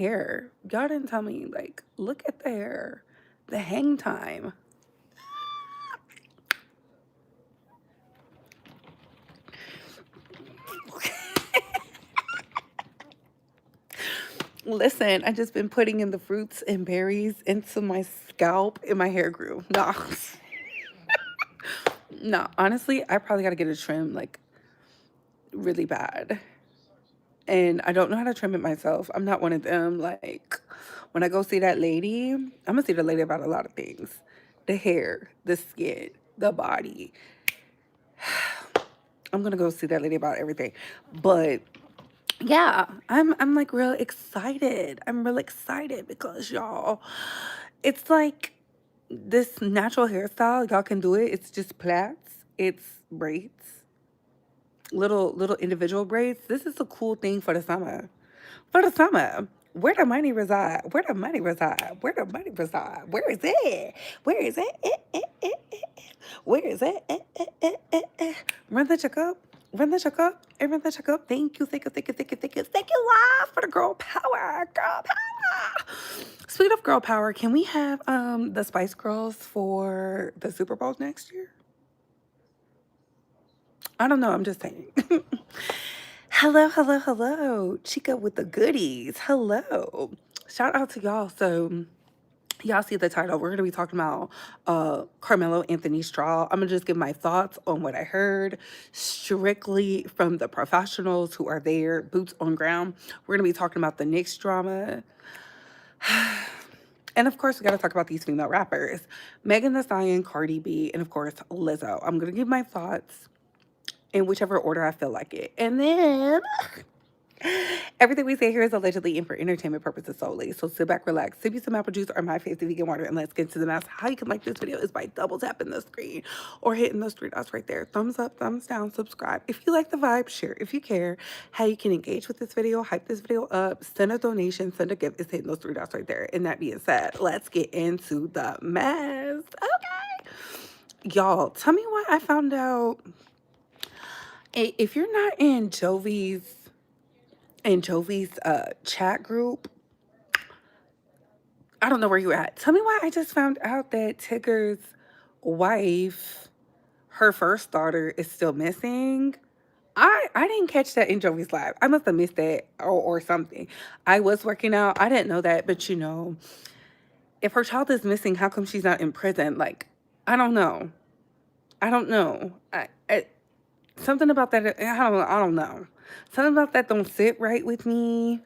hair. Y'all didn't tell me, like, look at the hair. The hang time. Listen, I just been putting in the fruits and berries into my scalp and my hair grew. Nah. No, honestly, I probably gotta get a trim like really bad. And I don't know how to trim it myself. I'm not one of them. Like, when I go see that lady, I'm gonna see the lady about a lot of things: the hair, the skin, the body. I'm gonna go see that lady about everything. But yeah, I'm like real excited. I'm real excited because y'all, it's like this natural hairstyle. Y'all can do it. It's just plaits. It's braids, little individual braids. This is a cool thing for the summer. For the summer. Where the money reside? Where the money reside? Where the money reside? Where is it? Where is it? Where is it? Run the checkup. Run the checkup. And run the checkup. Thank you. Thank you. Thank you. Thank you. Thank you. Thank you, live for the girl power. Girl power. Speaking of girl power, can we have the Spice Girls for the Super Bowl next year? I don't know. I'm just saying. Hello, hello, hello. Chica with the goodies. Hello. Shout out to y'all. So, y'all see the title. We're going to be talking about Carmelo Anthony Straw. I'm going to just give my thoughts on what I heard strictly from the professionals who are there, boots on ground. We're going to be talking about the Knicks drama. And of course, we got to talk about these female rappers, Megan Thee Stallion, Cardi B, and of course, Lizzo. I'm going to give my thoughts in whichever order I feel like it. And then everything we say here is allegedly and for entertainment purposes solely. So sit back, relax, sip you some apple juice or my fancy vegan water, and let's get into the mess. How you can like this video is by double tapping the screen or hitting those three dots right there. Thumbs up, thumbs down, subscribe. If you like the vibe, share. If you care, how you can engage with this video, hype this video up, send a donation, send a gift. It's hitting those three dots right there. And that being said, let's get into the mess. Okay. Y'all, tell me what I found out. If you're not in Jovi's chat group, I don't know where you at. Tell me why I just found out that Tigger's wife, her first daughter, is still missing. I didn't catch that in Jovi's live. I must have missed that or something. I was working out. I didn't know that, but you know, if her child is missing, how come she's not in prison? Like, I don't know. I don't know. Something about that. I don't know. Something about that don't sit right with me.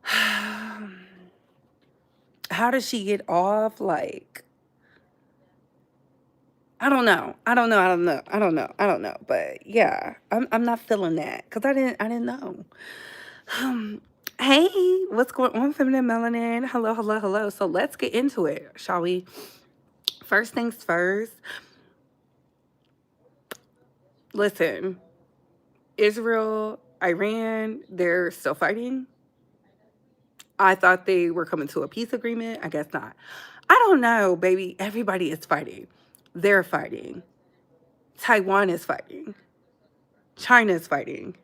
How does she get off? Like, I don't know. I don't know. I don't know. I don't know. I don't know. But yeah, I'm not feeling that because I didn't know. Hey, what's going on, feminine melanin? Hello, hello, hello. So let's get into it, shall we? First things first. Listen, Israel, Iran, they're still fighting. I thought they were coming to a peace agreement. I guess not. I don't know, baby. Everybody is fighting. They're fighting. Taiwan is fighting. China is fighting.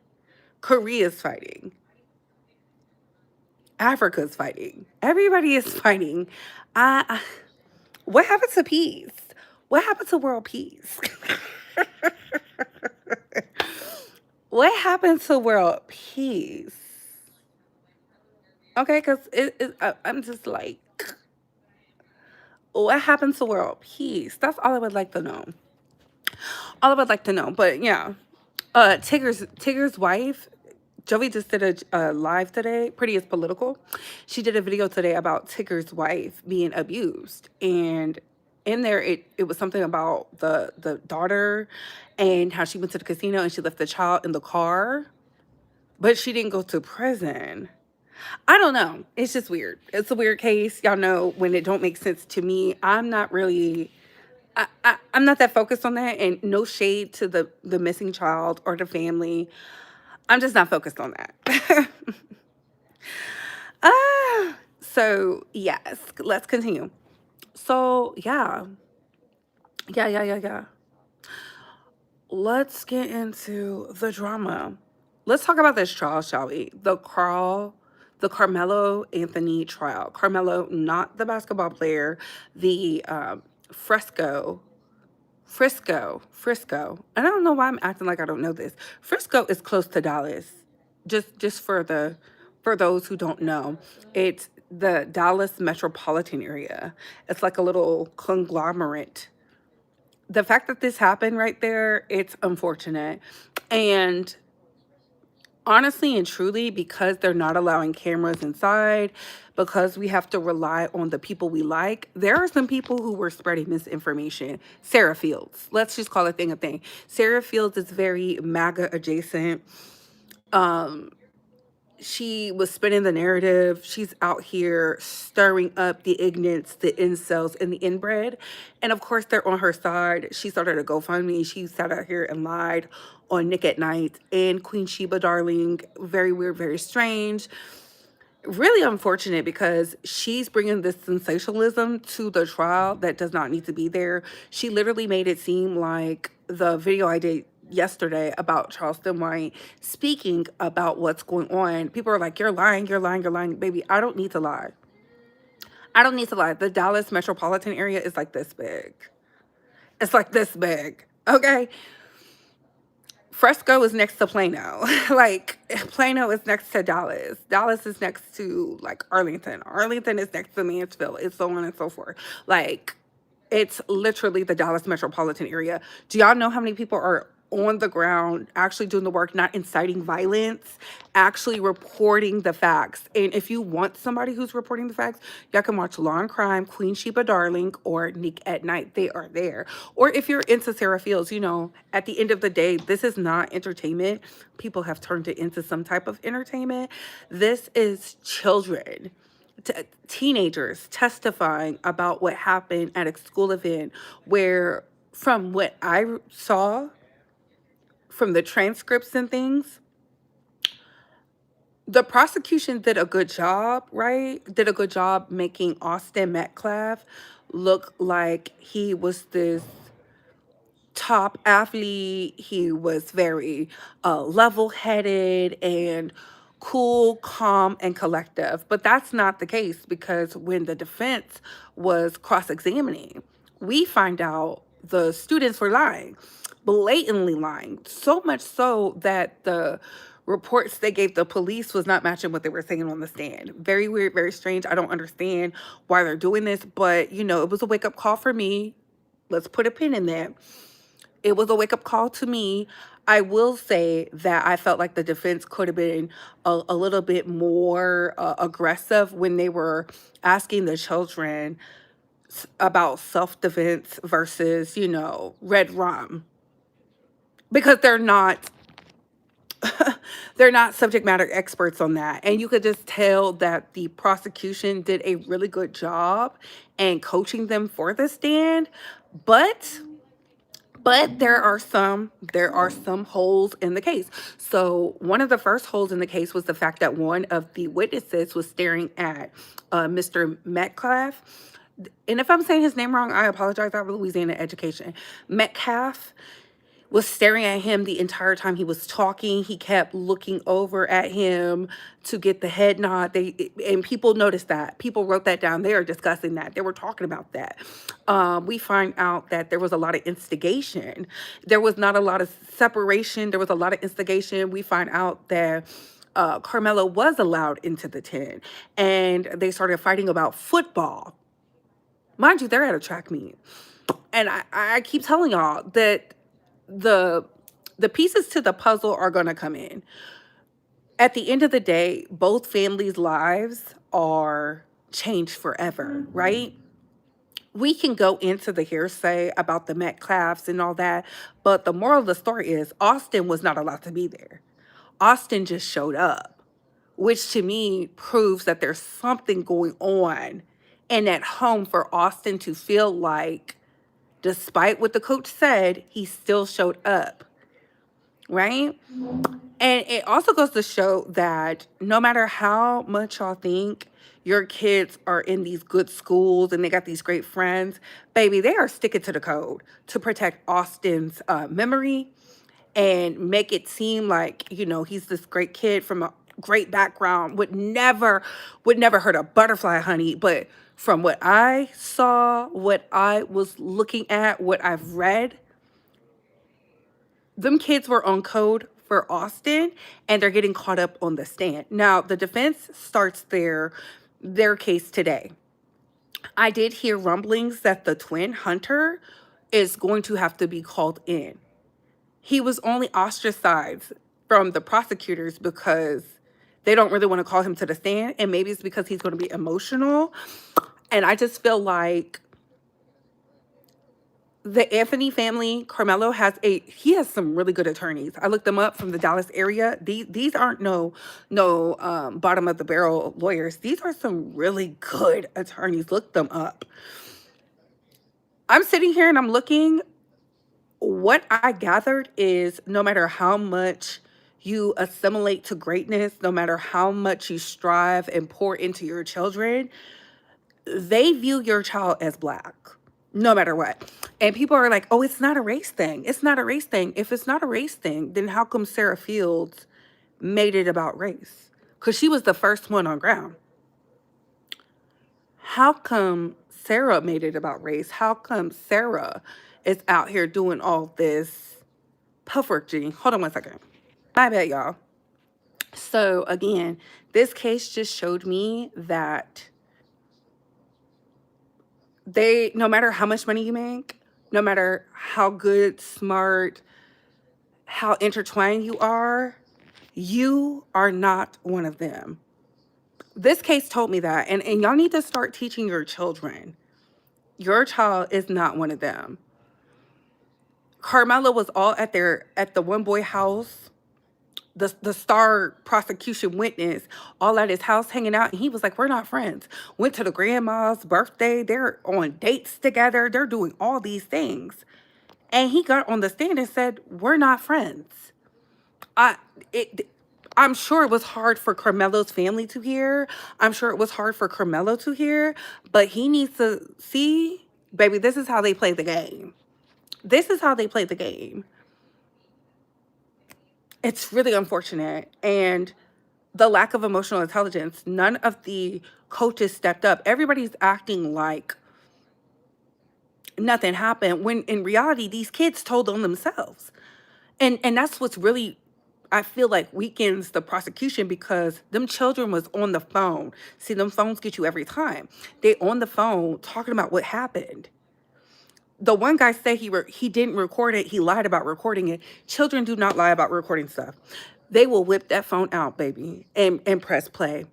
Korea is fighting. Africa is fighting. Everybody is fighting. I what happened to peace? What happened to world peace? What happened to world peace? Okay, because I'm just like, what happened to world peace? That's all I would like to know. All I would like to know. But yeah, Tigger's wife, Joey just did a live today. Pretty is political. She did a video today about Tigger's wife being abused, and in there it was something about the daughter and how she went to the casino and she left the child in the car, but she didn't go to prison. I don't know. It's just weird. It's a weird case. Y'all know when it don't make sense to me. I'm not really. I'm not that focused on that, and no shade to the missing child or the family. I'm just not focused on that. So yes, let's continue. So yeah. Let's get into the drama. Let's talk about this trial, shall we? the Carmelo Anthony trial. Carmelo, not the basketball player, the Fresco Frisco. And I don't know why I'm acting like I don't know this. Frisco is close to Dallas. Just for those who don't know, it's the Dallas metropolitan area. It's like a little conglomerate. The fact that this happened right there, it's unfortunate. And honestly and truly, because they're not allowing cameras inside, because we have to rely on the people we like, there are some people who were spreading misinformation. Sarah Fields, let's just call a thing a thing. Sarah Fields is very MAGA adjacent. Um, she was spinning the narrative. She's out here stirring up the ignorance, the incels, and the inbred. And of course, they're on her side. She started a GoFundMe. She sat out here and lied on Nick at Night and Queen Sheba Darling. Very weird, very strange, really unfortunate, because she's bringing this sensationalism to the trial that does not need to be there. She literally made it seem like the video I did yesterday about Charleston White speaking about what's going on. People are like, you're lying, you're lying, you're lying. Baby, I don't need to lie. I don't need to lie. The Dallas metropolitan area is like this big. It's like this big. Okay. Fresco is next to Plano. Like, Plano is next to Dallas. Dallas is next to, like, Arlington. Arlington is next to Mansfield. It's so on and so forth. Like, it's literally the Dallas metropolitan area. Do y'all know how many people are on the ground actually doing the work, not inciting violence, actually reporting the facts? And if you want somebody who's reporting the facts, y'all can watch Law and Crime, Queen Sheba Darling, or Nick at Night. They are there. Or if you're into Sarah Fields, you know, at the end of the day, this is not entertainment. People have turned it into some type of entertainment. This is children, teenagers testifying about what happened at a school event where, from what I saw from the transcripts and things, the prosecution did a good job, right? Did a good job making Austin Metcalf look like he was this top athlete. He was very level-headed and cool, calm, and collective. But that's not the case, because when the defense was cross-examining, we find out the students were lying, blatantly lying, so much so that the reports they gave the police was not matching what they were saying on the stand. Very weird, very strange. I don't understand why they're doing this, but you know, it was a wake-up call for me. Let's put a pin in that. It was a wake-up call to me. I will say that I felt like the defense could have been a little bit more aggressive when they were asking the children about self-defense versus, you know, red rum, because they're not subject matter experts on that. And you could just tell that the prosecution did a really good job in coaching them for the stand. But there are some holes in the case. So one of the first holes in the case was the fact that one of the witnesses was staring at Mr. Metcalf. And if I'm saying his name wrong, I apologize. I have Louisiana education. Metcalf was staring at him the entire time he was talking. He kept looking over at him to get the head nod. And people noticed that. People wrote that down. They are discussing that. They were talking about that. We find out that there was a lot of instigation. There was not a lot of separation. There was a lot of instigation. We find out that Carmelo was allowed into the tent, and they started fighting about football. Mind you, they're at a track meet. And I keep telling y'all that the pieces to the puzzle are going to come in. At the end of the day, both families' lives are changed forever, right? We can go into the hearsay about the Metcalfs and all that, but the moral of the story is Austin was not allowed to be there. Austin just showed up, which to me proves that there's something going on in that home for Austin to feel like, despite what the coach said, he still showed up, right? And it also goes to show that no matter how much y'all think your kids are in these good schools and they got these great friends, baby, they are sticking to the code to protect Austin's memory and make it seem like, you know, he's this great kid from great background, would never hurt a butterfly, honey. But from what I saw, what I was looking at, what I've read, them kids were on code for Austin, and they're getting caught up on the stand. Now, the defense starts their case today. I did hear rumblings that the twin Hunter is going to have to be called in. He was only ostracized from the prosecutors because they don't really want to call him to the stand, and maybe it's because he's going to be emotional. And I just feel like the Anthony family, Carmelo he has some really good attorneys. I looked them up from the Dallas area. These aren't no bottom of the barrel lawyers. These are some really good attorneys. Look them up. I'm sitting here and I'm looking. What I gathered is no matter how much you assimilate to greatness, no matter how much you strive and pour into your children, they view your child as black, no matter what. And people are like, oh, it's not a race thing. It's not a race thing. If it's not a race thing, then how come Sarah Fields made it about race? Because she was the first one on ground. How come Sarah made it about race? How come Sarah is out here doing all this puff work, G? Hold on one second. My bad, y'all. So again, this case just showed me that no matter how much money you make, no matter how good, smart, how intertwined you are not one of them. This case told me that, and y'all need to start teaching your children. Your child is not one of them. Carmelo was all at the one boy house, the star prosecution witness, all at his house hanging out, and he was like, we're not friends. Went to the grandma's birthday, they're on dates together, they're doing all these things. And he got on the stand and said, we're not friends. I'm sure it was hard for Carmelo's family to hear. I'm sure it was hard for Carmelo to hear, but he needs to see, baby, this is how they play the game. This is how they play the game. It's really unfortunate. And the lack of emotional intelligence, none of the coaches stepped up. Everybody's acting like nothing happened when in reality, these kids told on themselves. And that's what's really, I feel like, weakens the prosecution, because them children was on the phone. See, them phones get you every time. They on the phone talking about what happened. The one guy said he didn't record it. He lied about recording it. Children do not lie about recording stuff. They will whip that phone out, baby, and press play.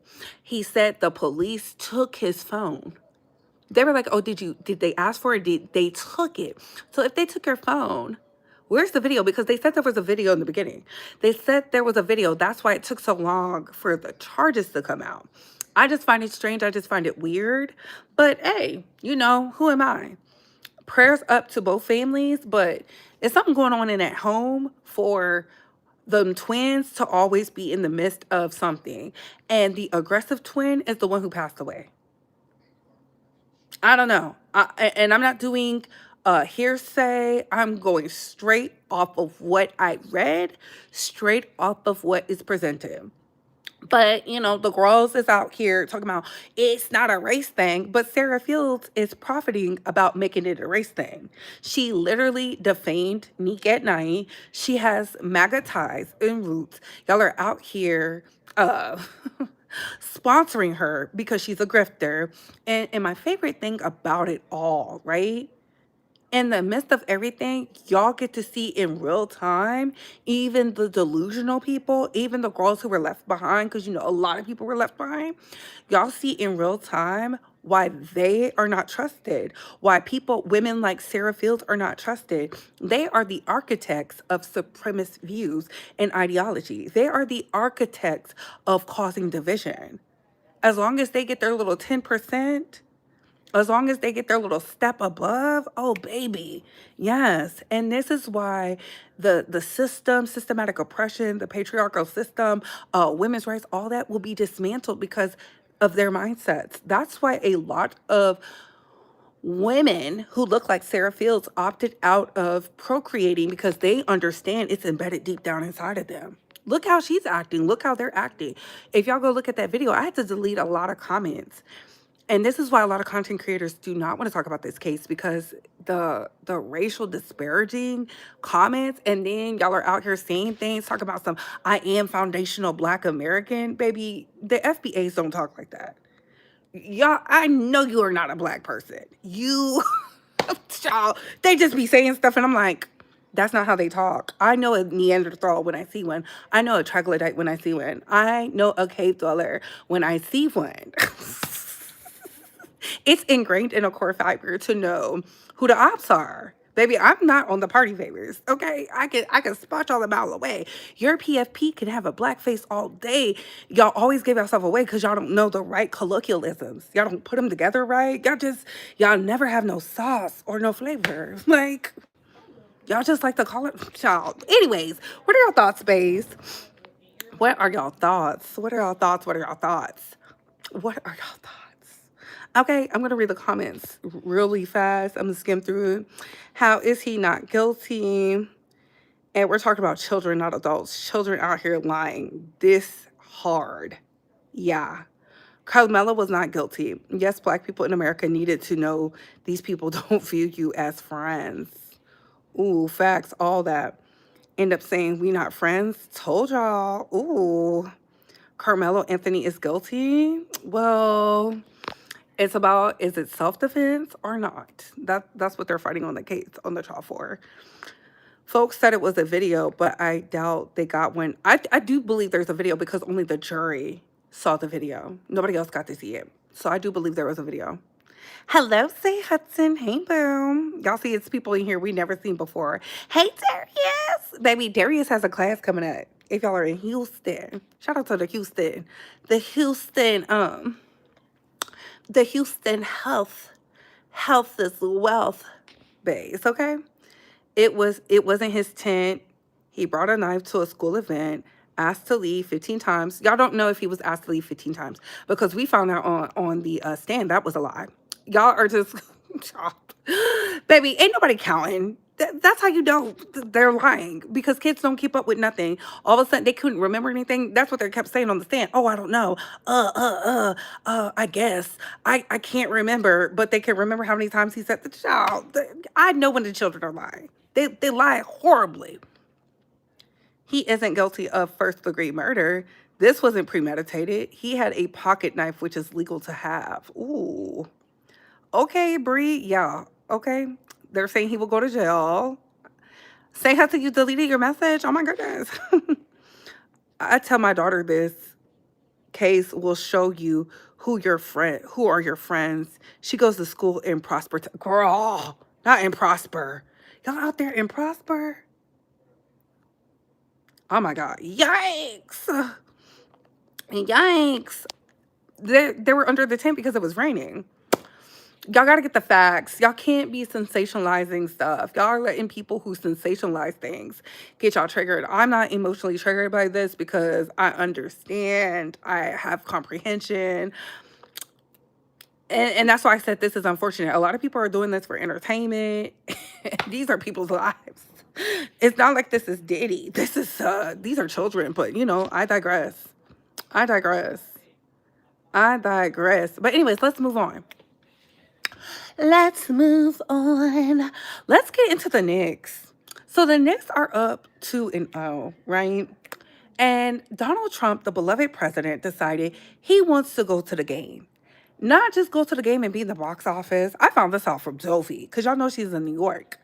He said the police took his phone. They were like, oh, did they ask for it? They took it. So if they took your phone, where's the video? Because they said there was a video in the beginning. They said there was a video. That's why it took so long for the charges to come out. I just find it strange. I just find it weird. But hey, who am I? Prayers up to both families, but it's something going on in that home for them twins to always be in the midst of something. And the aggressive twin is the one who passed away. I don't know. And I'm not doing hearsay. I'm going straight off of what I read, straight off of what is presented. But, the girls is out here talking about it's not a race thing, but Sarah Fields is profiting about making it a race thing. She literally defamed Nick at Night. She has MAGA ties and roots. Y'all are out here sponsoring her because she's a grifter. And my favorite thing about it all, right? In the midst of everything, y'all get to see in real time, even the delusional people, even the girls who were left behind, because a lot of people were left behind. Y'all see in real time why they are not trusted, why women like Sarah Fields are not trusted. They are the architects of supremacist views and ideology. They are the architects of causing division. As long as they get their little 10%, as long as they get their little step above, oh, baby, yes. And this is why the systematic oppression, the patriarchal system, women's rights, all that will be dismantled because of their mindsets. That's why a lot of women who look like Sarah Fields opted out of procreating, because they understand it's embedded deep down inside of them. Look how she's acting. Look how they're acting. If y'all go look at that video, I had to delete a lot of comments. And this is why a lot of content creators do not want to talk about this case, because the racial disparaging comments, and then y'all are out here saying things, talk about some I am foundational Black American. Baby, the FBAs don't talk like that. Y'all, I know you are not a Black person. You y'all, they just be saying stuff, and I'm like, that's not how they talk. I know a Neanderthal when I see one. I know a troglodyte when I see one. I know a cave dweller when I see one. It's ingrained in a core fiber to know who the ops are. Baby, I'm not on the party favors. Okay, I can spot y'all a mile away. Your PFP can have a black face all day. Y'all always give yourself away because y'all don't know the right colloquialisms. Y'all don't put them together right. Y'all never have no sauce or no flavor. Like, y'all just like to call it y'all. Anyways, what are your thoughts, babes? What are y'all thoughts? What are y'all thoughts? What are y'all thoughts? What are y'all thoughts? Okay, I'm gonna read the comments really fast. I'm gonna skim through it. How is he not guilty? And we're talking about children, not adults. Children out here lying this hard. Yeah. Carmelo was not guilty. Yes, Black people in America needed to know these people don't view you as friends. Ooh, facts, all that. End up saying we not friends. Told y'all. Ooh. Carmelo Anthony is guilty. Well, it's about, is it self-defense or not? That's what they're fighting on the case, on the trial for. Folks said it was a video, but I doubt they got one. I do believe there's a video because only the jury saw the video. Nobody else got to see it. So I do believe there was a video. Hello, say Hudson. Hey, boom. Y'all see it's people in here we never seen before. Hey, Darius. Baby, Darius has a class coming up. If y'all are in Houston. Shout out to the Houston. The Houston, the Houston health is wealth base, okay? It wasn't his tent. He brought a knife to a school event, asked to leave 15 times. Y'all don't know if he was asked to leave 15 times because we found out on the stand that was a lie. Y'all are just baby, ain't nobody counting. That's how you know they're lying, because kids don't keep up with nothing. All of a sudden they couldn't remember anything. That's what they kept saying on the stand. Oh, I don't know. I guess I can't remember, but they can remember how many times he said the child. I know when the children are lying. They lie horribly. He isn't guilty of first-degree murder. This wasn't premeditated. He had a pocket knife, which is legal to have. Ooh. Okay, Bree. Yeah. Okay. They're saying he will go to jail. Say how to you deleted your message. Oh my goodness. I tell my daughter this case will show you who are your friends. She goes to school in Prosper. Girl, not in Prosper. Y'all out there in Prosper? Oh my God. Yikes. Yikes. They were under the tent because it was raining. Y'all got to get the facts. Y'all can't be sensationalizing stuff. Y'all are letting people who sensationalize things get y'all triggered. I'm not emotionally triggered by this because I understand. I have comprehension. And that's why I said this is unfortunate. A lot of people are doing this for entertainment. These are people's lives. It's not like this is Diddy. These are children. But, I digress. I digress. But anyways, let's move on. Let's move on. Let's get into the Knicks. So the Knicks are up 2-0, right? And Donald Trump, the beloved president, decided he wants to go to the game. Not just go to the game and be in the box office. I found this out from Jovi, because y'all know she's in New York.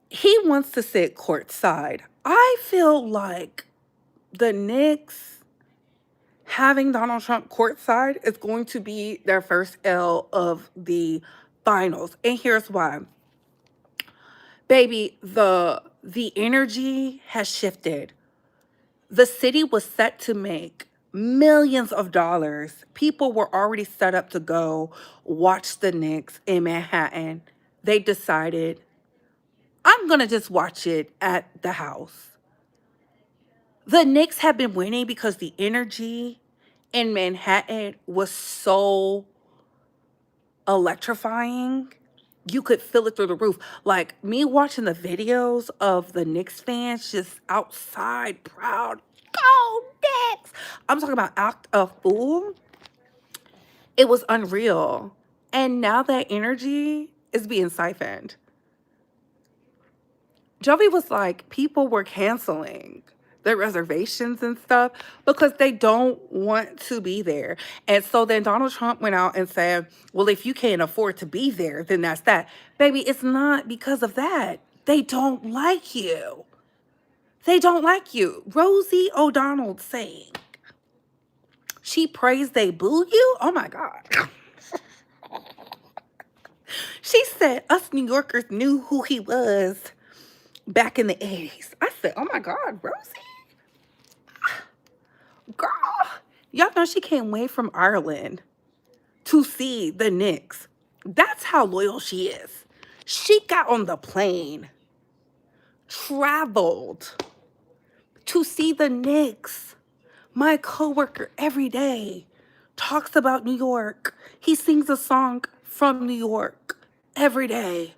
He wants to sit courtside. I feel like the Knicks having Donald Trump courtside is going to be their first L of the finals. And here's why. Baby, the energy has shifted. The city was set to make millions of dollars. People were already set up to go watch the Knicks in Manhattan. They decided, I'm going to just watch it at the house. The Knicks have been winning because the energy in Manhattan was so electrifying. You could feel it through the roof. Like me watching the videos of the Knicks fans just outside proud. Go Knicks! I'm talking about act a fool. It was unreal. And now that energy is being siphoned. Jovi was like, people were canceling their reservations and stuff because they don't want to be there. And so then Donald Trump went out and said, well, if you can't afford to be there, then that's that. Baby, it's not because of that. They don't like you. They don't like you. Rosie O'Donnell saying, she prays they boo you? Oh my God. She said, us New Yorkers knew who he was back in the 80s. I said, oh my God, Rosie? Girl, y'all know she came way from Ireland to see the Knicks. That's how loyal she is. She got on the plane, traveled to see the Knicks. My coworker every day talks about New York. He sings a song from New York every day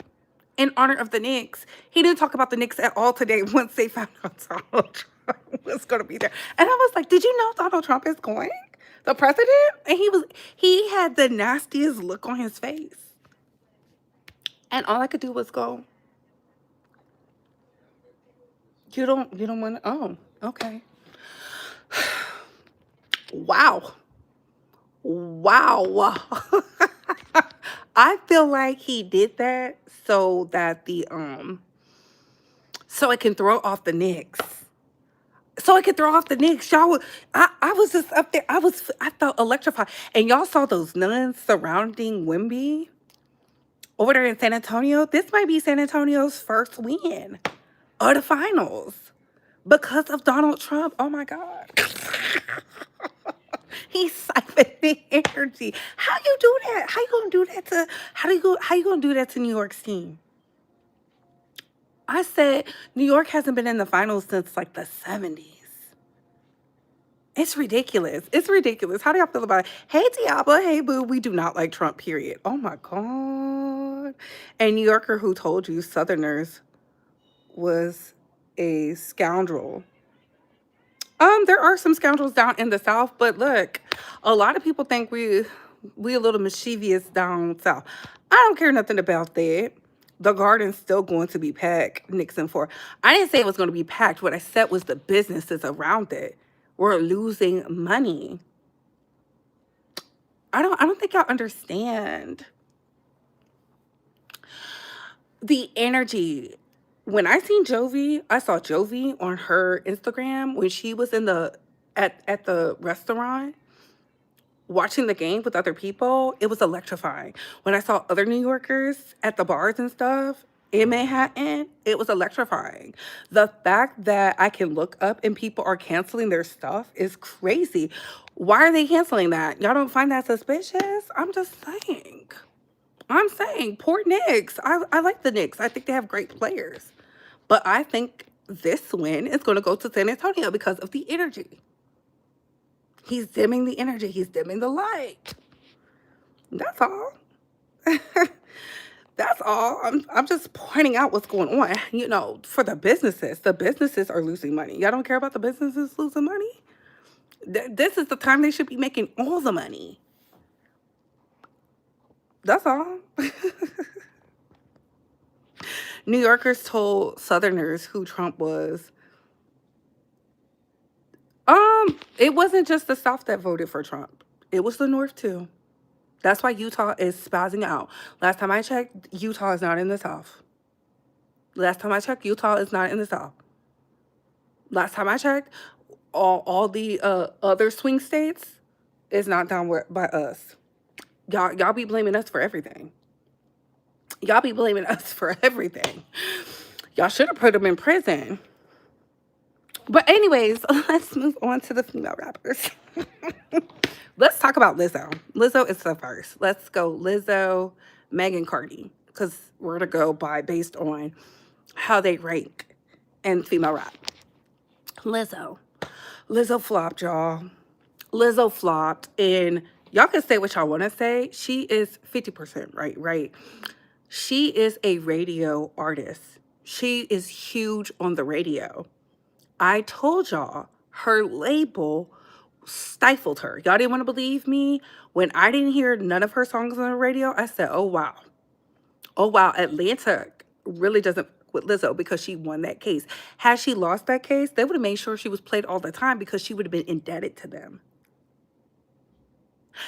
in honor of the Knicks. He didn't talk about the Knicks at all today once they found out Donald Trump was going to be there. And I was like, did you know Donald Trump is going? The president? And he had the nastiest look on his face. And all I could do was go, you don't want to, oh, okay. Wow. Wow. I feel like he did that so that so it can throw off the Knicks. So it could throw off the Knicks. I was just up there. I felt electrified. And y'all saw those nuns surrounding Wemby over there in San Antonio. This might be San Antonio's first win of the finals because of Donald Trump. Oh my God. He's siphoning energy. How you do that? How you gonna do that to how you gonna do that to New York's team? I said New York hasn't been in the finals since like the 70s. It's ridiculous. It's ridiculous. How do y'all feel about it? Hey, Diablo. Hey, boo. We do not like Trump, period. Oh, my God. And New Yorker who told you Southerners was a scoundrel. There are some scoundrels down in the South, but look, a lot of people think we a little mischievous down south. I don't care nothing about that. The Garden's still going to be packed, Nixon for. I didn't say it was going to be packed. What I said was the businesses around it were losing money. I don't think y'all understand the energy. When I seen Jovi, I saw Jovi on her Instagram when she was in the at the restaurant watching the game with other people. It was electrifying. When I saw other New Yorkers at the bars and stuff in Manhattan, it was electrifying. The fact that I can look up and people are canceling their stuff is crazy. Why are they canceling that? Y'all don't find that suspicious? I'm just saying. I'm saying, poor Knicks. I like the Knicks. I think they have great players. But I think this win is going to go to San Antonio because of the energy. He's dimming the energy. He's dimming the light. That's all. That's all. I'm just pointing out what's going on. You know, for the businesses are losing money. Y'all don't care about the businesses losing money? This is the time they should be making all the money. That's all. New Yorkers told Southerners who Trump was. It wasn't just the South that voted for Trump. It was the North too. That's why Utah is spazzing out. Last time I checked, Utah is not in the South. Last time I checked, Utah is not in the South. Last time I checked, all the other swing states is not down by us. Y'all be blaming us for everything. Y'all be blaming us for everything. Y'all should have put them in prison. But anyways, let's move on to the female rappers. Let's talk about Lizzo. Lizzo is the first. Let's go Lizzo, Megan, Cardi, because we're going to go based on how they rank in female rap. Lizzo flopped, y'all. Lizzo flopped, and y'all can say what y'all want to say. She is 50% right. She is a radio artist. She is huge on the radio. I told y'all her label stifled her. Y'all didn't want to believe me. When I didn't hear none of her songs on the radio, I said, oh, wow. Oh, wow. Atlanta really doesn't with Lizzo because she won that case. Had she lost that case, they would have made sure she was played all the time because she would have been indebted to them.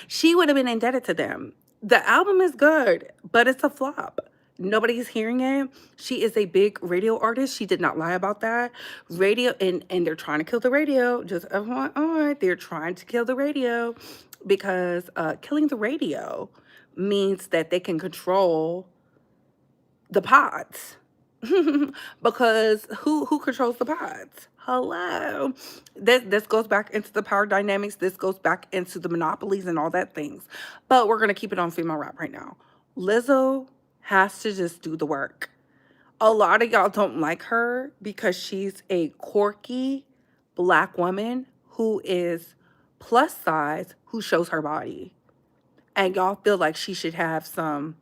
She would have been indebted to them. The album is good, but it's a flop. Nobody's hearing it. She is a big radio artist. She did not lie about that. Radio and they're trying to kill the radio. Just they're trying to kill the radio because killing the radio means that they can control the pods. Because who controls the pods? Hello. This goes back into the power dynamics. This goes back into the monopolies and all that things. But we're gonna keep it on female rap right now. Lizzo has to just do the work. A lot of y'all don't like her because she's a quirky black woman who is plus size, who shows her body. And y'all feel like she should have some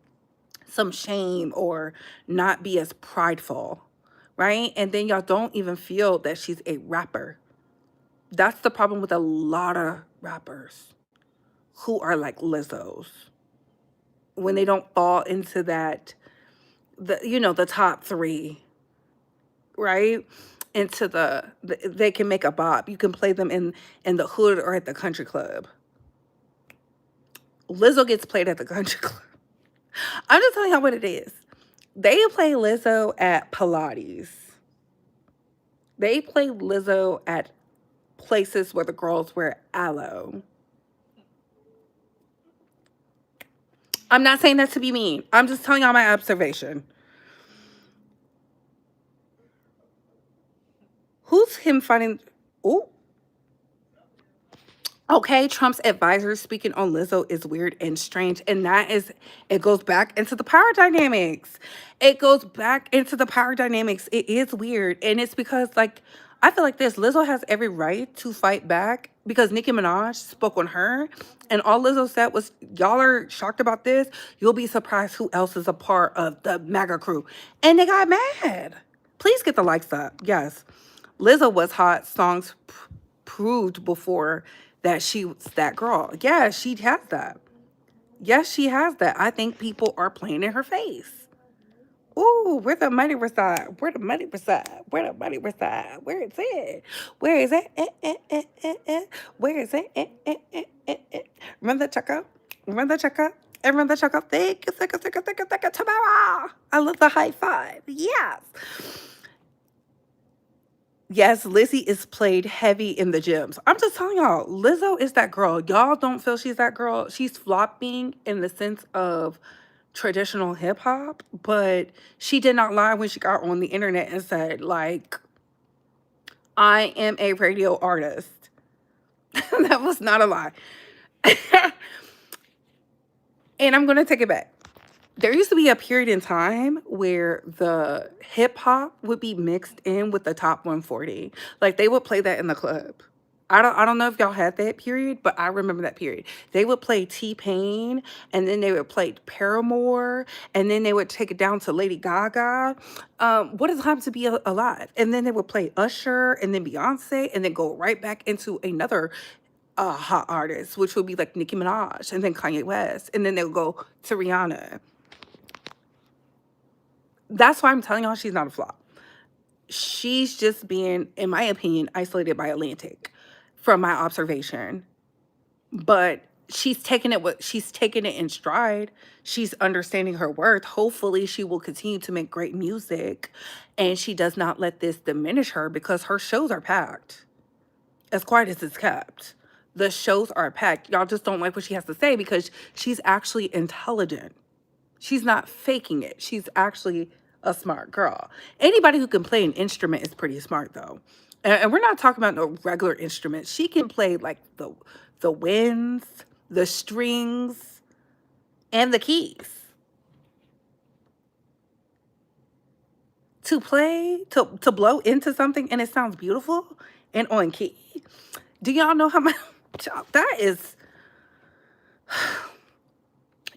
shame or not be as prideful, right? And then y'all don't even feel that she's a rapper. That's the problem with a lot of rappers who are like Lizzo's. When they don't fall into that, the top three, right? Into they can make a bop. You can play them in the hood or at the country club. Lizzo gets played at the country club. I'm just telling y'all what it is. They play Lizzo at Pilates. They play Lizzo at places where the girls wear aloe. I'm not saying that to be mean. I'm just telling y'all my observation. Who's him fighting? Ooh. Okay, Trump's advisor speaking on Lizzo is weird and strange. And it goes back into the power dynamics. It goes back into the power dynamics. It is weird. And it's because, like, I feel like this Lizzo has every right to fight back because Nicki Minaj spoke on her. And all Lizzo said was, y'all are shocked about this. You'll be surprised who else is a part of the MAGA crew. And they got mad. Please get the likes up. Yes. Lizzo was hot. Songs proved before that she was that girl. Yeah, she has that. Yes, she has that. I think people are playing in her face. Ooh, where the money reside? Where the money reside? Where the money reside? Where is it? Where is it? Where is it? Run the check up. Run the check up. And run the check up. Thank you, tomorrow. I love the high five. Yes. Yes, Lizzie is played heavy in the gyms. I'm just telling y'all, Lizzo is that girl. Y'all don't feel she's that girl. She's flopping in the sense of traditional hip hop, but she did not lie when she got on the internet and said, like, I am a radio artist. That was not a lie. And I'm going to take it back. There used to be a period in time where the hip hop would be mixed in with the top 140. Like they would play that in the club. I don't know if y'all had that period, but I remember that period. They would play T-Pain, and then they would play Paramore, and then they would take it down to Lady Gaga. What a time to be alive. And then they would play Usher, and then Beyonce, and then go right back into another hot artist, which would be like Nicki Minaj, and then Kanye West, and then they would go to Rihanna. That's why I'm telling y'all she's not a flop. She's just being, in my opinion, isolated by Atlantic from my observation. But she's taking it in stride. She's understanding her worth. Hopefully she will continue to make great music and she does not let this diminish her because her shows are packed. As quiet as it's kept. The shows are packed. Y'all just don't like what she has to say because she's actually intelligent. She's not faking it. She's actually a smart girl. Anybody who can play an instrument is pretty smart, though. And we're not talking about no regular instruments. She can play like the winds, the strings, and the keys. To blow into something and it sounds beautiful and on key. Do y'all know how much that is?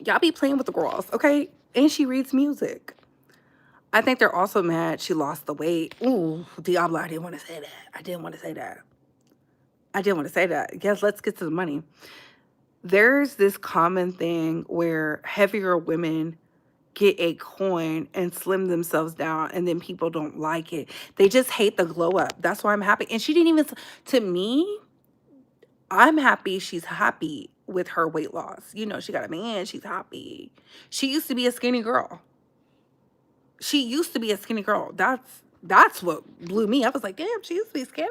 Y'all be playing with the girls, okay? And she reads music. I think they're also mad she lost the weight. Ooh, Diablo, I didn't want to say that. I didn't want to say that. I didn't want to say that. Yes, let's get to the money. There's this common thing where heavier women get a coin and slim themselves down, and then people don't like it. They just hate the glow up. That's why I'm happy. And she didn't even, to me, I'm happy she's happy with her weight loss. You know, she got a man, she's happy. She used to be a skinny girl. She used to be a skinny girl. That's what blew me. I was like, damn, she used to be skinny.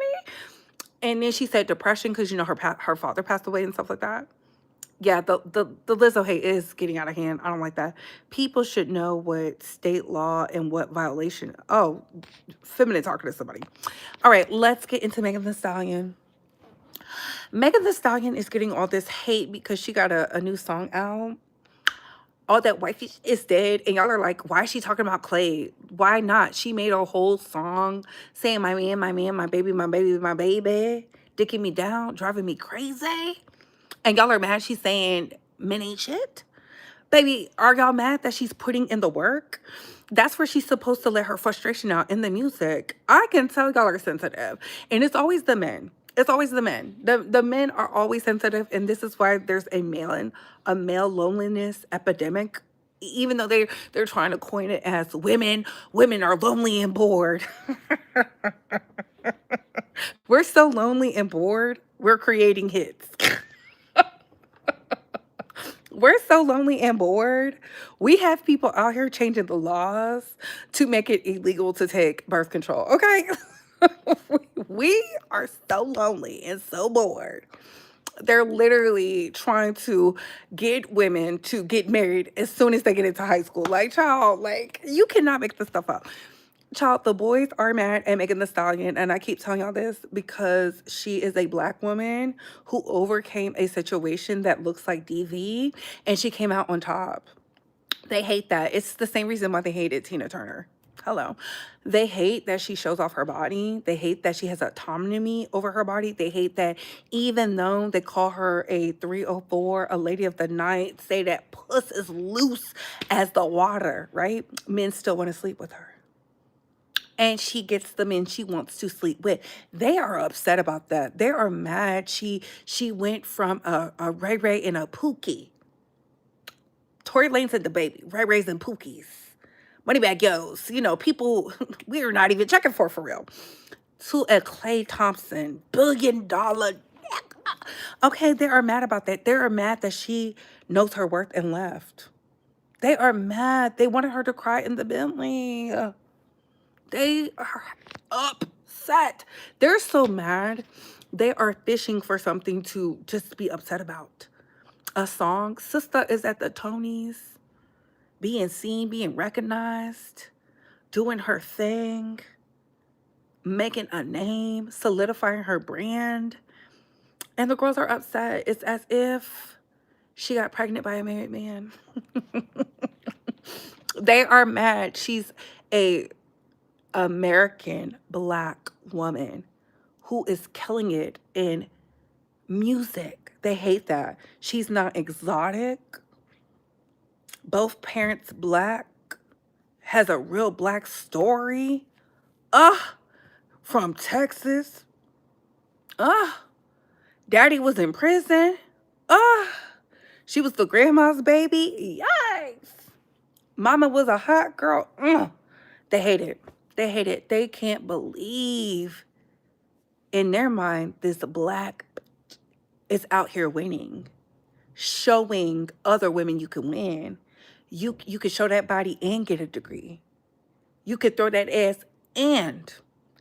And then she said depression because you know her father passed away and stuff like that. Yeah, the Lizzo hate is getting out of hand. I don't like that. People should know what state law and what violation. Oh, feminine talking to somebody. All right, let's get into Megan Thee Stallion. Megan Thee Stallion is getting all this hate because she got a new song out. All that white fish is dead, and y'all are like, why is she talking about Clay? Why not? She made a whole song saying my man, my man, my baby, my baby, my baby, dicking me down, driving me crazy. And y'all are mad she's saying men ain't shit? Baby, are y'all mad that she's putting in the work? That's where she's supposed to let her frustration out in the music. I can tell y'all are sensitive. And it's always the men. It's always the men. The men are always sensitive, and this is why there's a male loneliness epidemic. Even though they're trying to coin it as women are lonely and bored. We're so lonely and bored, we're creating hits. We're so lonely and bored. We have people out here changing the laws to make it illegal to take birth control. Okay? We are so lonely and so bored. They're literally trying to get women to get married as soon as they get into high school. Like, child, like, you cannot make this stuff up. Child, the boys are mad at Megan Thee Stallion, and I keep telling y'all this because she is a black woman who overcame a situation that looks like DV, and she came out on top. They hate that. It's the same reason why they hated Tina Turner. Hello. They hate that she shows off her body. They hate that she has autonomy over her body. They hate that even though they call her a 304, a lady of the night, say that puss is loose as the water, right? Men still want to sleep with her, and she gets the men she wants to sleep with. They are upset about that. They are mad. She went from a Ray Ray and a Pookie. Tory Lanez and the baby. Ray Rays and Pookies. Moneybag Yo's. You know, people we are not even checking for real. To a Klay Thompson $1 billion. Okay, they are mad about that. They are mad that she knows her worth and left. They are mad. They wanted her to cry in the Bentley. They are upset. They're so mad. They are fishing for something to just be upset about. A song. Sister is at the Tonys, being seen, being recognized, doing her thing, making a name, solidifying her brand. And the girls are upset. It's as if she got pregnant by a married man. They are mad. She's a American black woman who is killing it in music. They hate that. She's not exotic. Both parents black. Has a real black story. From Texas. Daddy was in prison. She was the grandma's baby. Yikes. Mama was a hot girl. They hate it. They hate it. They can't believe in their mind this black bitch is out here winning, showing other women you can win. You could show that body and get a degree. You could throw that ass and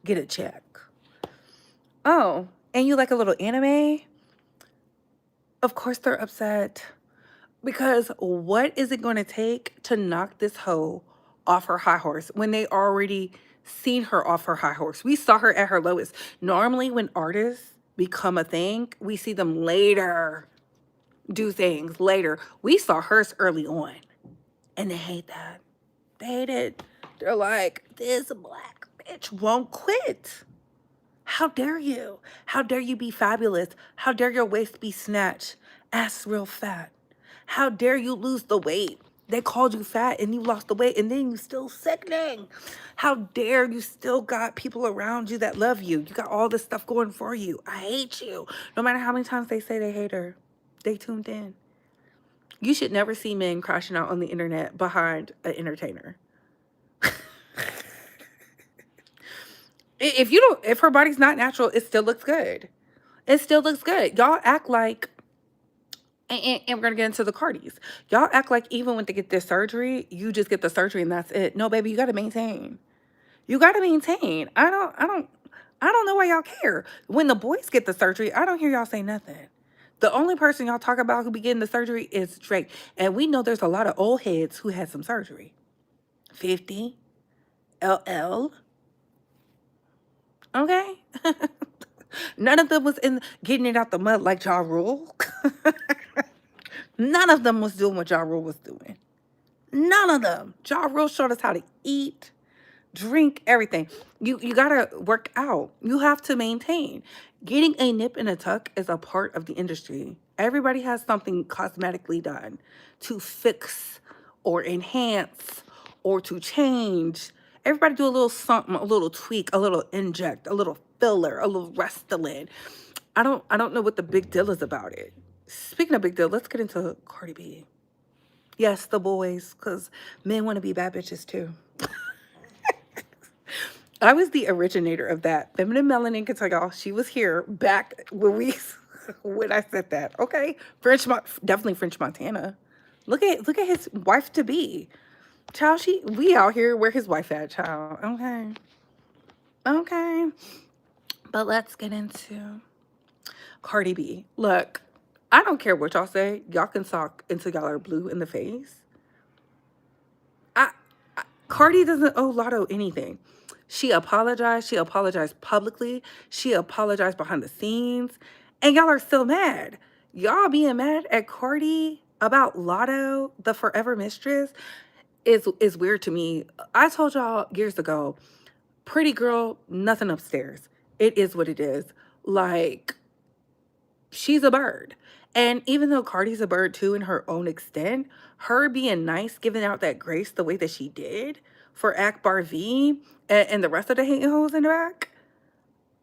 get a check. Oh, and you like a little anime? Of course they're upset. Because what is it going to take to knock this hoe off her high horse when they already seen her off her high horse? We saw her at her lowest. Normally when artists become a thing, we see them later do things later. We saw hers early on, and they hate that. They hate it. They're like, this black bitch won't quit. How dare you? How dare you be fabulous? How dare your waist be snatched? Ass real fat. How dare you lose the weight? They called you fat and you lost the weight and then you still sickening. How dare you still got people around you that love you. You got all this stuff going for you. I hate you. No matter how many times they say they hate her, they tuned in. You should never see men crashing out on the internet behind an entertainer. If you don't, if her body's not natural, it still looks good. It still looks good. Y'all act like, and we're gonna get into the Cardis. Y'all act like even when they get this surgery, you just get the surgery and that's it. No, baby, you gotta maintain. You gotta maintain. I don't know why y'all care. When the boys get the surgery, I don't hear y'all say nothing. The only person y'all talk about who be getting the surgery is Drake. And we know there's a lot of old heads who had some surgery. 50, LL, okay? None of them was in getting it out the mud like Ja Rule. None of them was doing what Ja Rule was doing. None of them. Ja Rule showed us how to eat, drink, everything. You gotta work out. You have to maintain. Getting a nip and a tuck is a part of the industry. Everybody has something cosmetically done to fix or enhance or to change. Everybody do a little something, a little tweak, a little inject, a little filler, a little Restylane. I don't know what the big deal is about it. Speaking of big deal, let's get into Cardi B. Yes, the boys, because men want to be bad bitches too. I was the originator of that. Feminine Melanin can tell y'all she was here back when we when I said that. Okay, definitely French Montana. Look at his wife to be. Child, we out here where his wife at, child. Okay. Okay. But let's get into Cardi B. Look, I don't care what y'all say. Y'all can talk until y'all are blue in the face. I, Cardi doesn't owe Lotto anything. She apologized. She apologized publicly. She apologized behind the scenes. And y'all are still mad. Y'all being mad at Cardi about Lotto, the forever mistress, is weird to me. I told y'all years ago, pretty girl, nothing upstairs. It is what it is. Like, she's a bird. And even though Cardi's a bird too in her own extent, her being nice, giving out that grace the way that she did for Akbar V and the rest of the hating hoes in the back,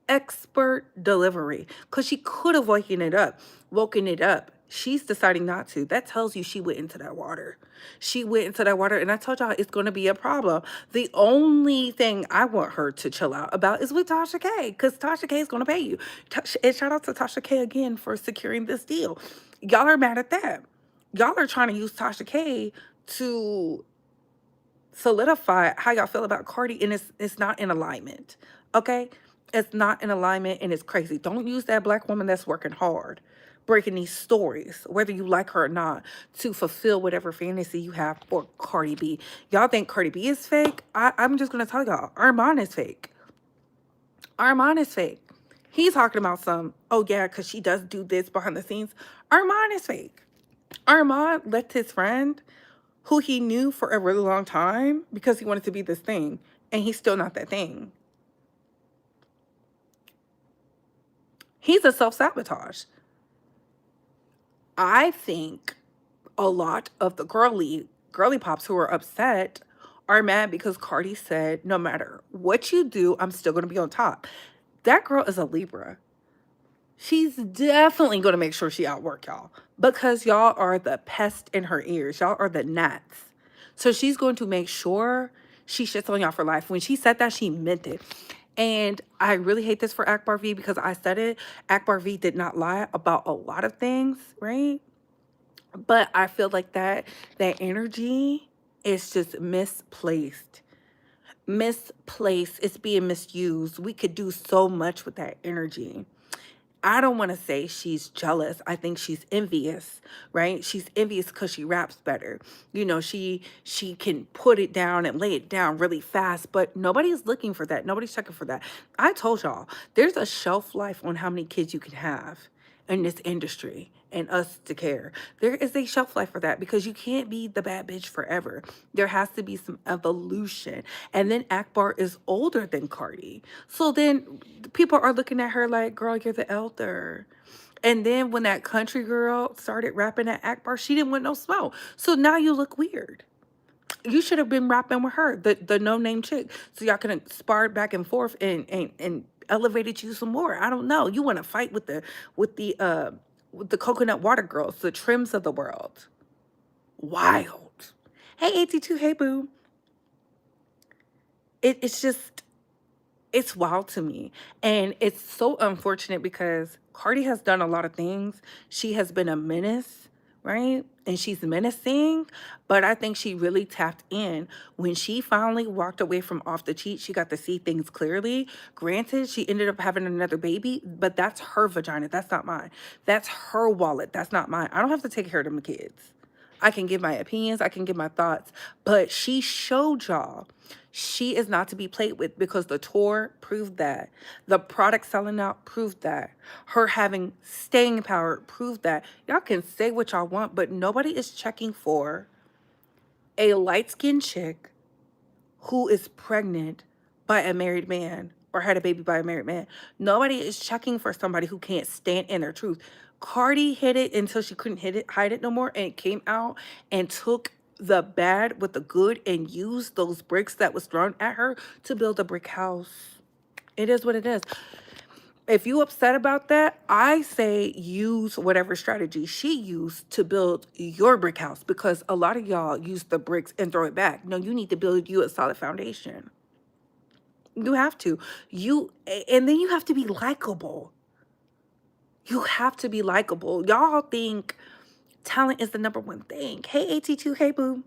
expert delivery. Because she could have woken it up. She's deciding not to. That tells you she went into that water. She went into that water, and I told y'all it's going to be a problem. The only thing I want her to chill out about is with Tasha K, because Tasha K is going to pay you. And shout out to Tasha K again for securing this deal. Y'all are mad at that. Y'all are trying to use Tasha K to solidify how y'all feel about Cardi, and it's not in alignment. Okay? It's not in alignment and it's crazy. Don't use that black woman that's working hard, breaking these stories, whether you like her or not, to fulfill whatever fantasy you have for Cardi B. Y'all think Cardi B is fake? I'm just gonna tell y'all, Armand is fake. Armand is fake. He's talking about oh yeah, because she does do this behind the scenes. Armand is fake. Armand left his friend who he knew for a really long time because he wanted to be this thing, and he's still not that thing. He's a self-sabotage. I think a lot of the girly pops who are upset are mad because Cardi said, no matter what you do, I'm still going to be on top. That girl is a Libra. She's definitely going to make sure she outwork y'all because y'all are the pest in her ears. Y'all are the gnats. So she's going to make sure she shits on y'all for life. When she said that, she meant it. And I really hate this for Akbar V because I said it. Akbar V did not lie about a lot of things, right? But I feel like that energy is just misplaced. Misplaced. It's being misused. We could do so much with that energy. I don't want to say she's jealous. I think she's envious, right? She's envious because she raps better. You know, she can put it down and lay it down really fast, but nobody's looking for that. Nobody's checking for that. I told y'all, there's a shelf life on how many kids you can have in this industry and us to care. There is a shelf life for that because you can't be the bad bitch forever. There has to be some evolution. And then Akbar is older than Cardi. So then people are looking at her like, girl, you're the elder. And then when that country girl started rapping at Akbar, she didn't want no smoke. So now you look weird. You should have been rapping with her, the no name chick, so y'all can spar back and forth and elevated you some more. I don't know. You want to fight with the uh with the coconut water girls, the trims of the world. Wild. Hey 82, hey boo. It's just it's wild to me. And it's so unfortunate because Cardi has done a lot of things. She has been a menace, right? And she's menacing, but I think she really tapped in when she finally walked away from Off the Cheat. She got to see things clearly. Granted, she ended up having another baby, but that's her vagina. That's not mine. That's her wallet. That's not mine. I don't have to take care of them kids. I can give my opinions, I can give my thoughts, but she showed y'all she is not to be played with because the tour proved that. The product selling out proved that. Her having staying power proved that. Y'all can say what y'all want, but nobody is checking for a light-skinned chick who is pregnant by a married man or had a baby by a married man. Nobody is checking for somebody who can't stand in their truth. Cardi hid it until she couldn't hide it no more, and it came out and took the bad with the good and used those bricks that was thrown at her to build a brick house. It is what it is. If you upset about that, I say use whatever strategy she used to build your brick house, because a lot of y'all use the bricks and throw it back. No, you need to build you a solid foundation. You have to. And then you have to be likable. You have to be likable. Y'all think talent is the number one thing. Hey, AT2, hey, boo.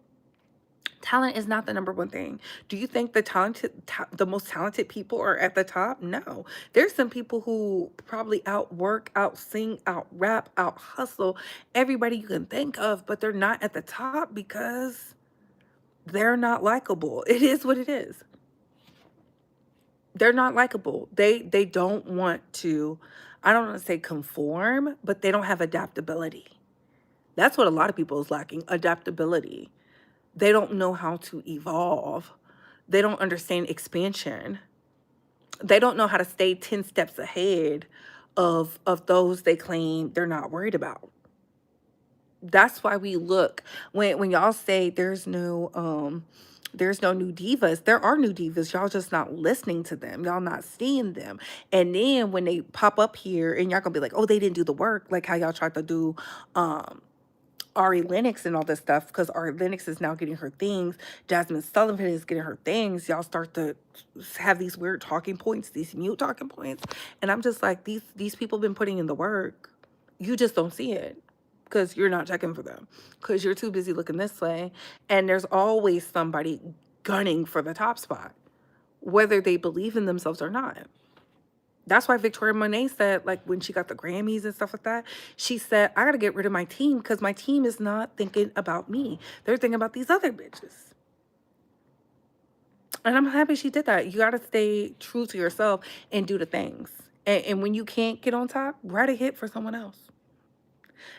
Talent is not the number one thing. Do you think the most talented people are at the top? No. There's some people who probably outwork, out sing, out rap, out hustle everybody you can think of, but they're not at the top because they're not likable. It is what it is. They're not likable. They don't want to, I don't want to say conform, but they don't have adaptability. That's what a lot of people is lacking, adaptability. They don't know how to evolve. They don't understand expansion. They don't know how to stay 10 steps ahead of those they claim they're not worried about. That's why we look when y'all say there's no new divas. There are new divas. Y'all just not listening to them. Y'all not seeing them. And then when they pop up here and y'all gonna be like, oh, they didn't do the work, like how y'all tried to do um Ari Lennox and all this stuff, because Ari Lennox is now getting her things. Jasmine Sullivan is getting her things. Y'all start to have these weird talking points, these mute talking points. And I'm just like, these people been putting in the work. You just don't see it because you're not checking for them, because you're too busy looking this way. And there's always somebody gunning for the top spot, whether they believe in themselves or not. That's why Victoria Monet said, like, when she got the Grammys and stuff like that, she said, I got to get rid of my team because my team is not thinking about me. They're thinking about these other bitches. And I'm happy she did that. You got to stay true to yourself and do the things. And when you can't get on top, write a hit for someone else.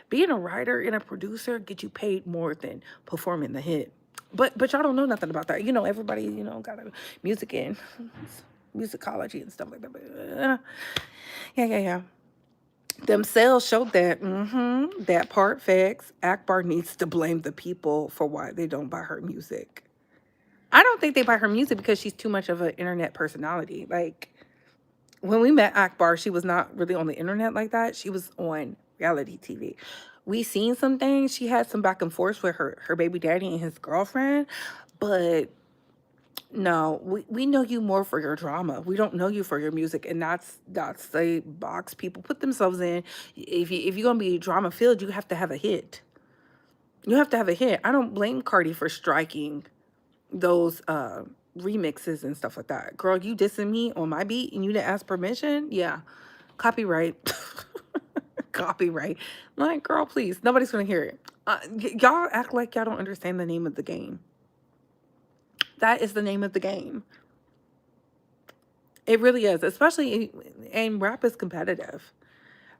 Being a writer and a producer get you paid more than performing the hit. But y'all don't know nothing about that. You know, everybody, got a music and musicology and stuff like that. But, yeah. Them sales showed that that part facts. Akbar needs to blame the people for why they don't buy her music. I don't think they buy her music because she's too much of an internet personality. Like, when we met Akbar, she was not really on the internet like that. She was on reality TV. We seen some things. She had some back and forth with her baby daddy and his girlfriend, but no, we know you more for your drama. We don't know you for your music, and that's the box people put themselves in. If you're gonna be drama filled, you have to have a hit. You have to have a hit. I don't blame Cardi for striking those remixes and stuff like that. Girl, you dissing me on my beat and you didn't ask permission? Yeah, copyright. Copyright. Like, girl, please, nobody's gonna hear it. Y'all act like y'all don't understand the name of the game. That is the name of the game. It really is, especially, and rap is competitive.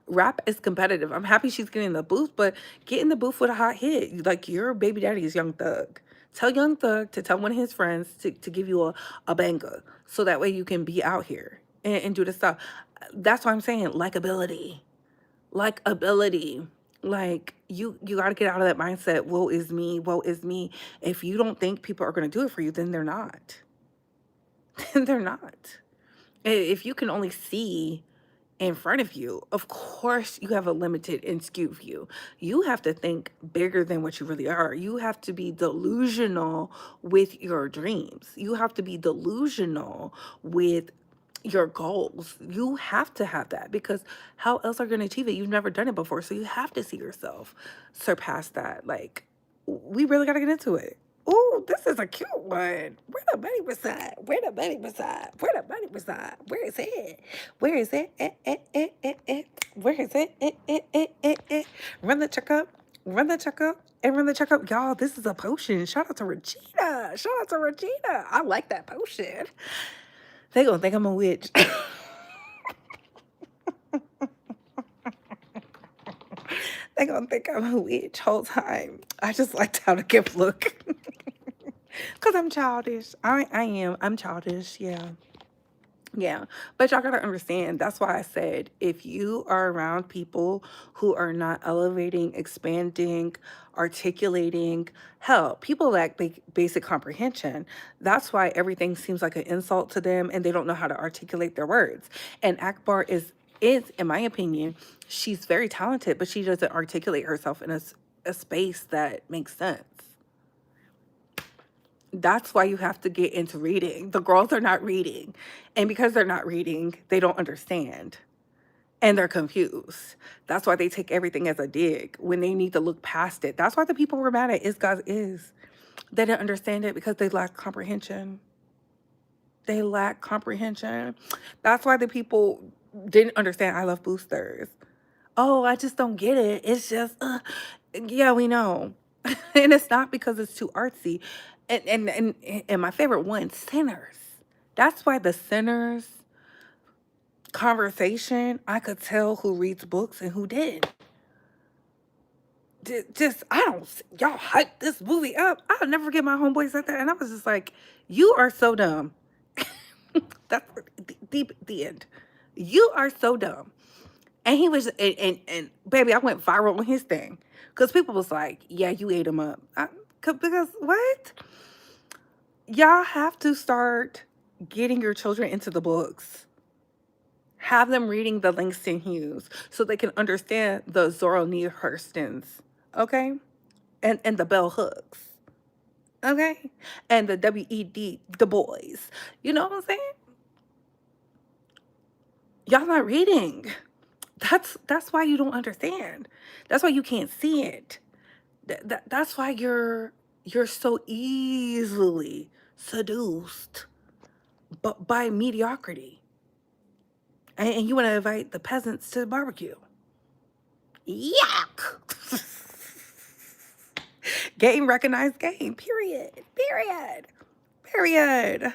Rap is competitive. I'm happy she's getting in the booth, but get in the booth with a hot hit. Like, your baby daddy is Young Thug. Tell Young Thug to tell one of his friends to give you a banger, so that way you can be out here and do the stuff. That's why I'm saying likability. like ability. Like you got to get out of that mindset, woe is me, woe is me. If you don't think people are going to do it for you, then they're not. Then they're not. If you can only see in front of you, of course you have a limited and skewed view. You have to think bigger than what you really are. You have to be delusional with your dreams. You have to be delusional with your goals. You have to have that, because how else are you going to achieve it? You've never done it before. So you have to see yourself surpass that. Like, we really got to get into it. Ooh, this is a cute one. Where the money reside? Where the money reside? Where the money reside? Where is it? Where is it? Where is it? Run the checkup. Run the checkup. And run the checkup. Y'all, this is a potion. Shout out to Regina. Shout out to Regina. I like that potion. They gonna think I'm a witch. They gonna think I'm a witch whole time. I just liked how the gift look. Cause I'm childish. I am. I'm childish. Yeah. Yeah, but y'all gotta understand, that's why I said if you are around people who are not elevating, expanding, articulating, hell, people lack basic comprehension. That's why everything seems like an insult to them and they don't know how to articulate their words. And Akbar is, in my opinion, she's very talented, but she doesn't articulate herself in a space that makes sense. That's why you have to get into reading. The girls are not reading. And because they're not reading, they don't understand. And they're confused. That's why they take everything as a dig when they need to look past it. That's why the people were mad at Is God's Is. They didn't understand it because they lack comprehension. They lack comprehension. That's why the people didn't understand I Love Boosters. Oh, I just don't get it. It's just, yeah, we know. And it's not because it's too artsy. And my favorite one, Sinners. That's why the Sinners conversation, I could tell who reads books and who didn't. Just, I don't, y'all hype this movie up. I'll never forget my homeboy said that. And I was just like, you are so dumb. That's the end. You are so dumb. And he was, and baby, I went viral on his thing. Because people was like, yeah, you ate him up. Because what? Y'all have to start getting your children into the books. Have them reading the Langston Hughes so they can understand the Zora Neale Hurstons, okay? And the Bell Hooks, okay? And the W.E.D. Du Bois. You know what I'm saying? Y'all not reading. That's why you don't understand. That's why you can't see it. That's why you're so easily seduced by mediocrity. And you want to invite the peasants to the barbecue. Yuck! Game recognized game. Period. Period. Period.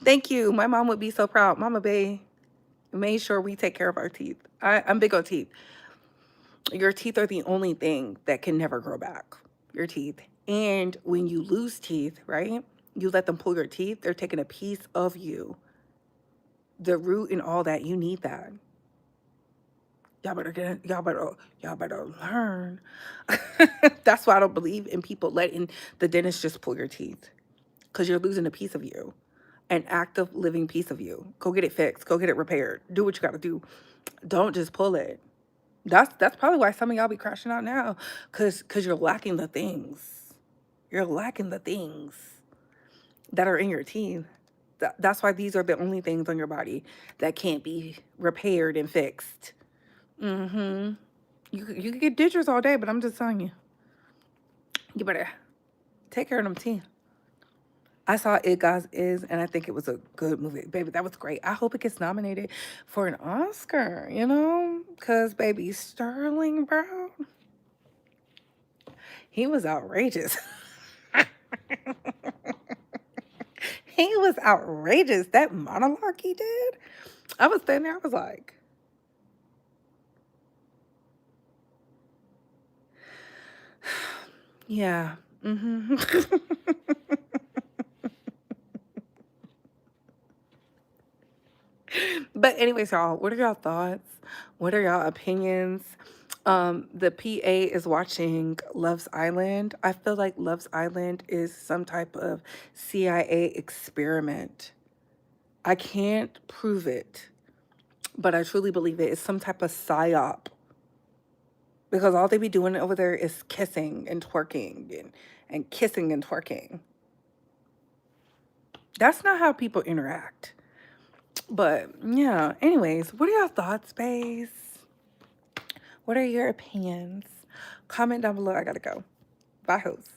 Thank you. My mom would be so proud. Mama Bay made sure we take care of our teeth. I'm big on teeth. Your teeth are the only thing that can never grow back. Your teeth. And when you lose teeth, right? You let them pull your teeth, they're taking a piece of you. The root and all that, you need that. Y'all better learn. That's why I don't believe in people letting the dentist just pull your teeth. Because you're losing a piece of you. An active living piece of you. Go get it fixed. Go get it repaired. Do what you gotta do. Don't just pull it. That's probably why some of y'all be crashing out now. Cause you're lacking the things. You're lacking the things that are in your teeth. That's why these are the only things on your body that can't be repaired and fixed. Mm-hmm. You can get ditchers all day, but I'm just telling you, you better take care of them teeth. I saw It Guys Is, and I think it was a good movie. Baby, that was great. I hope it gets nominated for an Oscar, you know? Because, baby, Sterling, bro, he was outrageous. He was outrageous. That monologue he did, I was standing there, I was like, yeah. Mm-hmm. But anyways, y'all, what are y'all thoughts? What are y'all opinions? The PA is watching Love's Island. I feel like Love's Island is some type of CIA experiment. I can't prove it, but I truly believe it is some type of psyop because all they be doing over there is kissing and twerking and kissing and twerking. That's not how people interact. But yeah, anyways, what are your thoughts, babes? What are your opinions? Comment down below. I gotta go. Bye, hoes.